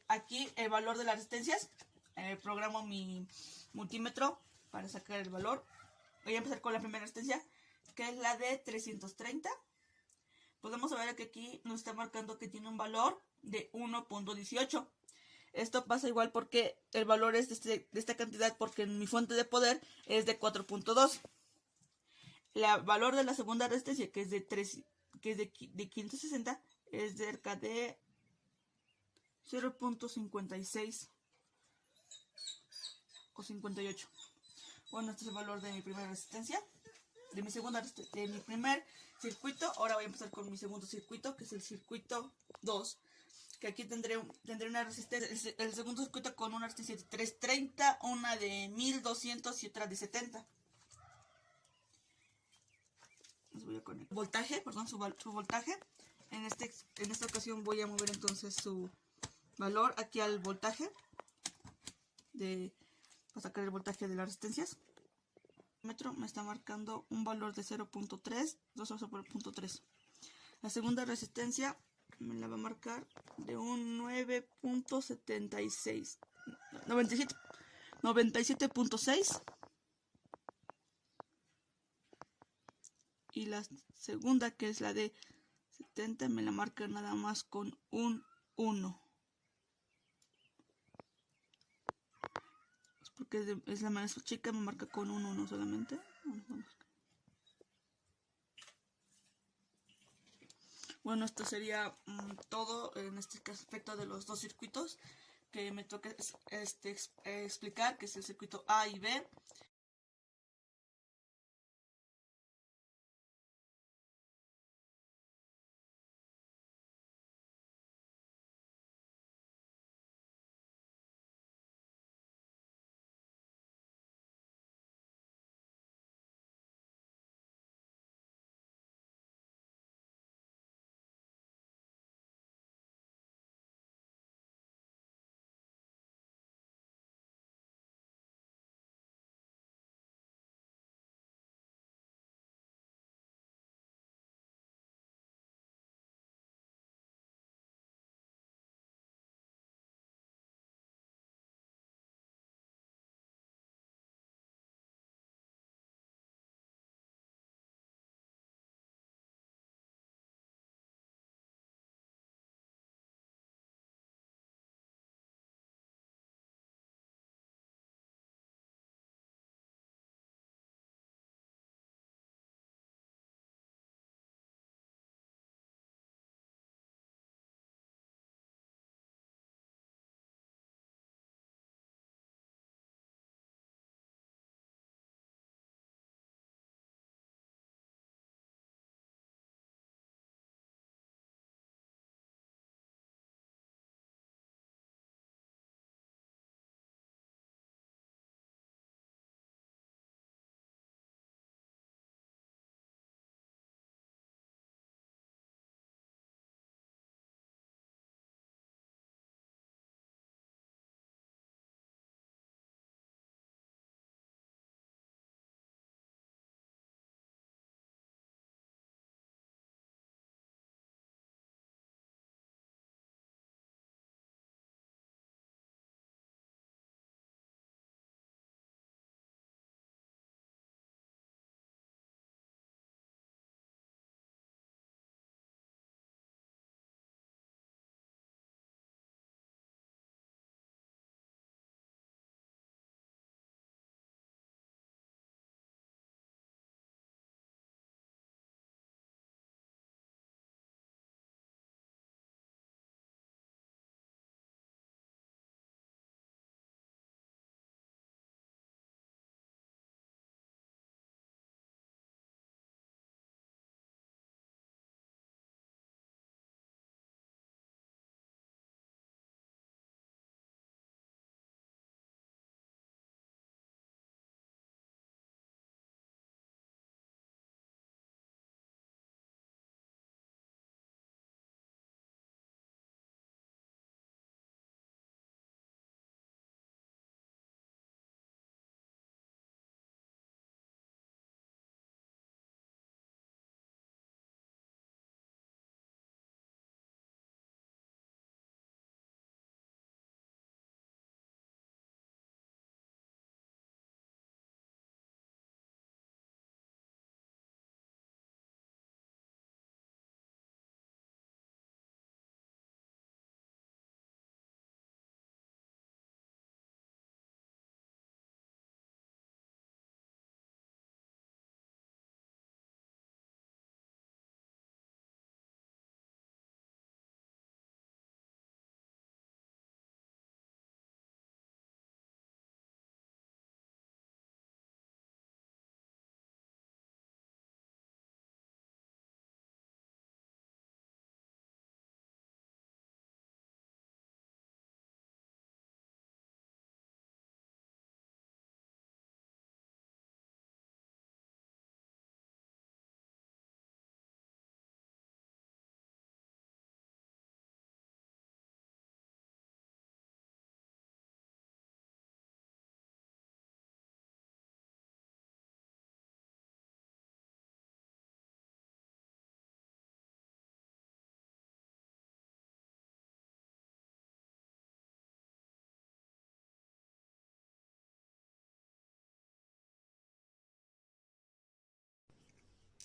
Aquí el valor de las resistencias. Programo mi multímetro para sacar el valor. Voy a empezar con la primera resistencia, que es la de 330. Podemos ver que aquí nos está marcando que tiene un valor de 1.18. Esto pasa igual porque el valor es de esta cantidad, porque mi fuente de poder es de 4.2. El valor de la segunda resistencia, que es de 560, es cerca de 0.56 o 58. Bueno, este es el valor de mi primera resistencia. De mi primer circuito. Ahora voy a empezar con mi segundo circuito, que es el circuito 2, que aquí tendré una resistencia, el segundo circuito con una resistencia de 330, una de 1200 y otra de 70. Les voy a conectar voltaje, perdón, su voltaje. En esta ocasión voy a mover entonces su valor aquí al voltaje para sacar el voltaje de las resistencias. Metro me está marcando un valor de 0.3, 2.3. La segunda resistencia me la va a marcar de un 9.76, 97.6. Y la segunda, que es la de 70, me la marca nada más con un 1. Es porque es la más chica, me marca con un 1 solamente. Bueno, esto sería todo en este aspecto de los dos circuitos que me toca explicar, que es el circuito A y B.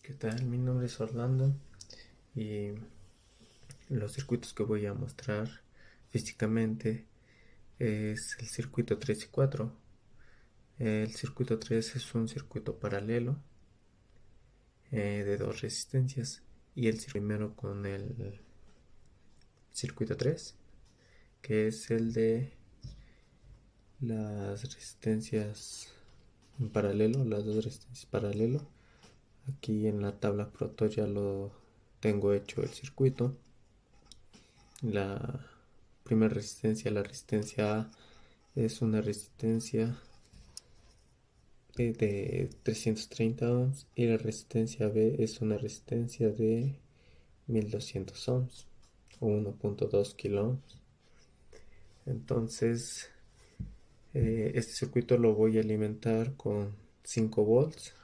¿Qué tal? Mi nombre es Orlando y los circuitos que voy a mostrar físicamente es el circuito 3 y 4. El circuito 3 es un circuito paralelo de dos resistencias y el primero con el circuito 3, que es el de las resistencias en paralelo, las dos resistencias paralelo. Aquí en la tabla Proto ya lo tengo hecho el circuito. La primera resistencia, la resistencia A, es una resistencia de 330 ohms y la resistencia B es una resistencia de 1200 ohms o 1.2 kilo ohms. Entonces, este circuito lo voy a alimentar con 5 volts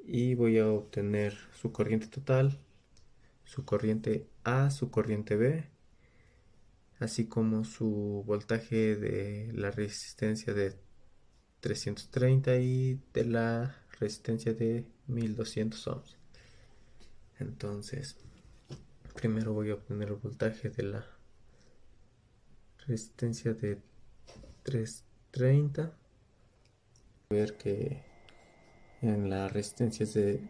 y voy a obtener su corriente total, su corriente A, su corriente B, así como su voltaje de la resistencia de 330 y de la resistencia de 1200 ohms. Entonces, primero voy a obtener el voltaje de la resistencia de 330. Ver que en la resistencia de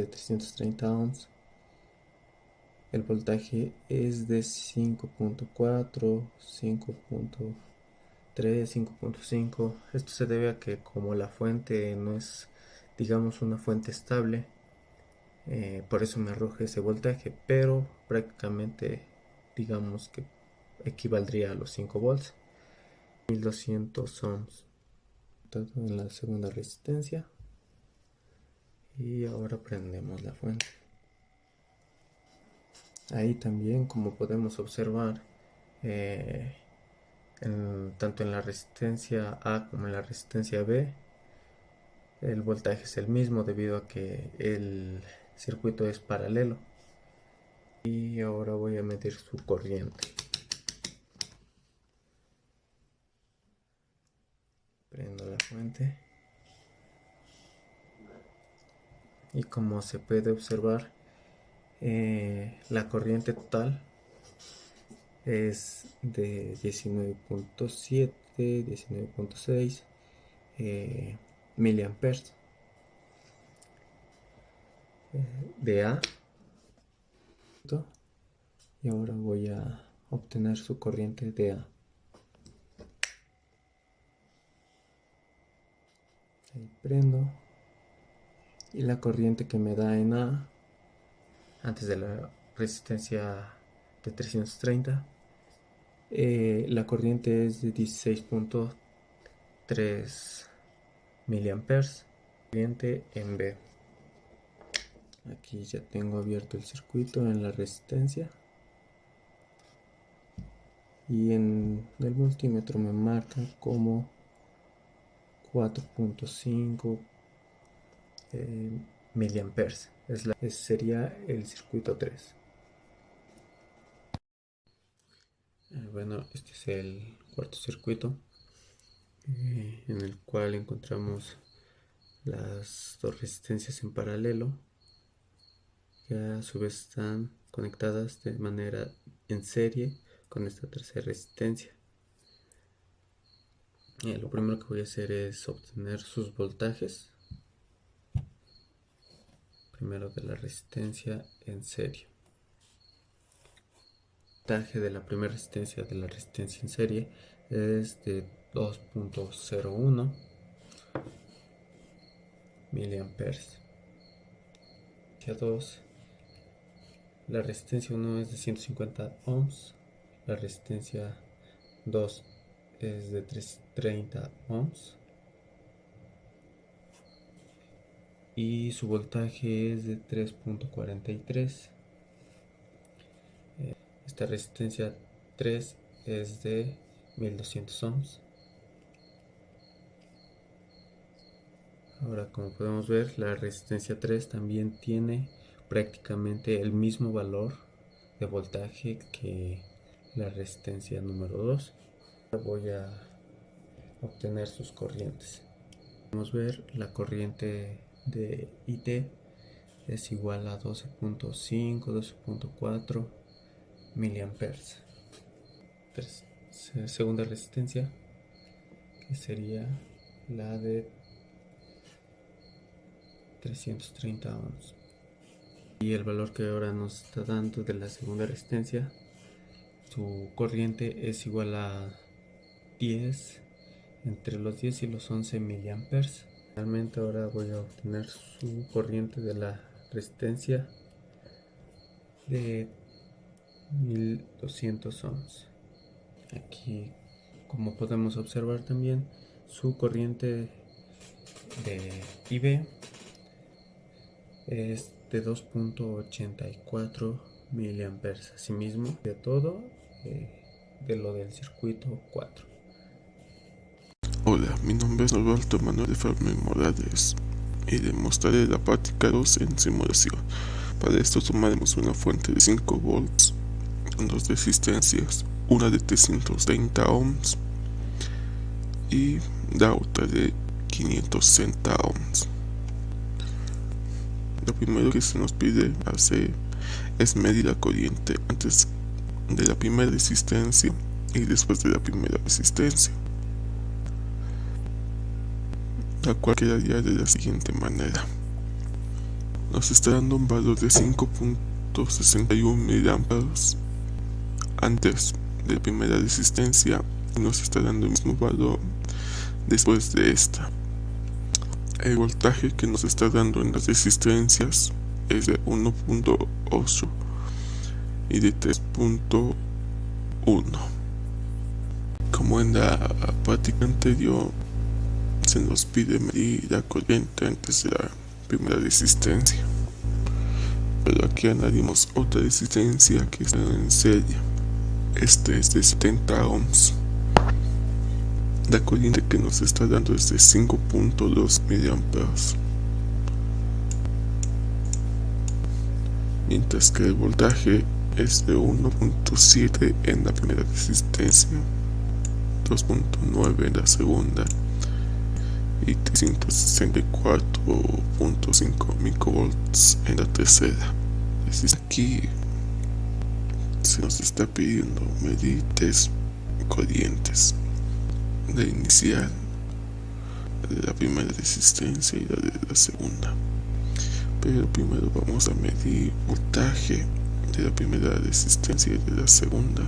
330 ohms el voltaje es de 5.4, 5.3, 5.5. Esto se debe a que como la fuente no es, digamos, una fuente estable, por eso me arroja ese voltaje, pero prácticamente digamos que equivaldría a los 5 volts. 1200 ohms en la segunda resistencia y ahora prendemos la fuente. Ahí también, como podemos observar, tanto en la resistencia A como en la resistencia B, el voltaje es el mismo debido a que el circuito es paralelo. Y ahora voy a medir su corriente. Prendo la fuente. Y como se puede observar, la corriente total es de 19.7, 19.6 miliamperes de A. Y ahora voy a obtener su corriente de A. Ahí prendo. Y la corriente que me da en A, antes de la resistencia de 330, la corriente es de 16.3 miliamperes. Corriente en B. Aquí ya tengo abierto el circuito en la resistencia. Y en el multímetro me marca como 4.5 miliamperes. Sería el circuito 3. Bueno, este es el cuarto circuito, en el cual encontramos las dos resistencias en paralelo, que a su vez están conectadas de manera en serie con esta tercera resistencia. Lo primero que voy a hacer es obtener sus voltajes, primero de la resistencia en serie. El voltaje de la primera resistencia de la resistencia en serie es de 2.01 miliamperes. La resistencia 1 es de 150 ohms, la resistencia 2 es de 330 ohms y su voltaje es de 3.43. Esta resistencia 3 es de 1200 ohms. Ahora, como podemos ver, la resistencia 3 también tiene prácticamente el mismo valor de voltaje que la resistencia número 2. Ahora voy a obtener sus corrientes. Podemos ver la corriente de IT es igual a 12.5, 12.4 miliamperes. Segunda resistencia, que sería la de 330 ohms. Y el valor que ahora nos está dando de la segunda resistencia, su corriente es igual a 10, entre los 10 y los 11 miliamperes. Realmente ahora voy a obtener su corriente de la resistencia de 1200 ohms. Aquí, como podemos observar también, su corriente de IB es de 2.84 miliamperes. Asimismo, de todo, de lo del circuito 4. Hola, mi nombre es Norberto Manuel de Fermín Morales y demostraré la práctica 2 en simulación. Para esto tomaremos una fuente de 5 volts con dos resistencias, una de 330 ohms y la otra de 560 ohms. Lo primero que se nos pide hacer es medir la corriente antes de la primera resistencia y después de la primera resistencia, la cual quedaría de la siguiente manera. Nos está dando un valor de 5.61 miliamperes antes de la primera resistencia y nos está dando el mismo valor después de esta. El voltaje que nos está dando en las resistencias es de 1.8 y de 3.1. Como en la práctica anterior, se nos pide medir la corriente antes de la primera resistencia, pero aquí añadimos otra resistencia que está en serie. Este es de 70 ohms. La corriente que nos está dando es de 5.2 miliamperes, mientras que el voltaje es de 1.7 en la primera resistencia, 2.9 en la segunda y 364.5 microvolts en la tercera. Aquí se nos está pidiendo medir tres corrientes: la inicial, la de la primera resistencia y la de la segunda. Pero primero vamos a medir voltaje de la primera resistencia y de la segunda.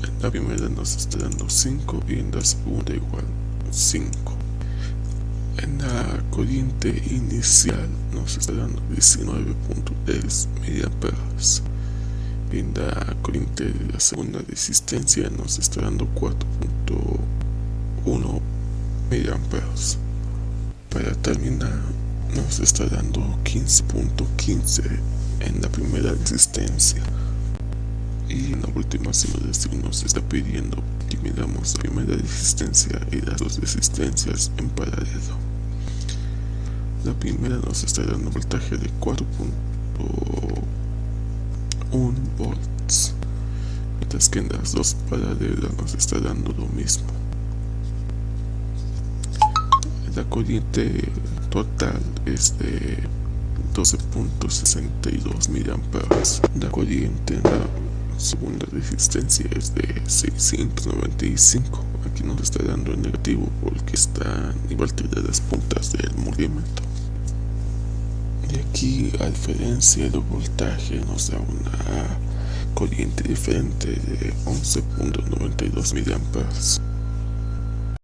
En la primera nos está dando 5 y en la segunda igual 5. En la corriente inicial nos está dando 19.3 miliamperes. En la corriente de la segunda resistencia nos está dando 4.1 miliamperes. Para terminar, nos está dando 15.15 en la primera resistencia. Y en la última simulación nos está pidiendo que midamos la primera resistencia y las dos resistencias en paralelo. La primera nos está dando un voltaje de 4.1 volts, mientras que en las dos paralelas nos está dando lo mismo. La corriente total es de 12.62 miliamperes. La corriente en la segunda resistencia es de 695. Aquí nos está dando el negativo porque están invertidas las puntas del multímetro. Y aquí, a diferencia del voltaje, nos da una corriente diferente de 11.92 miliamperes.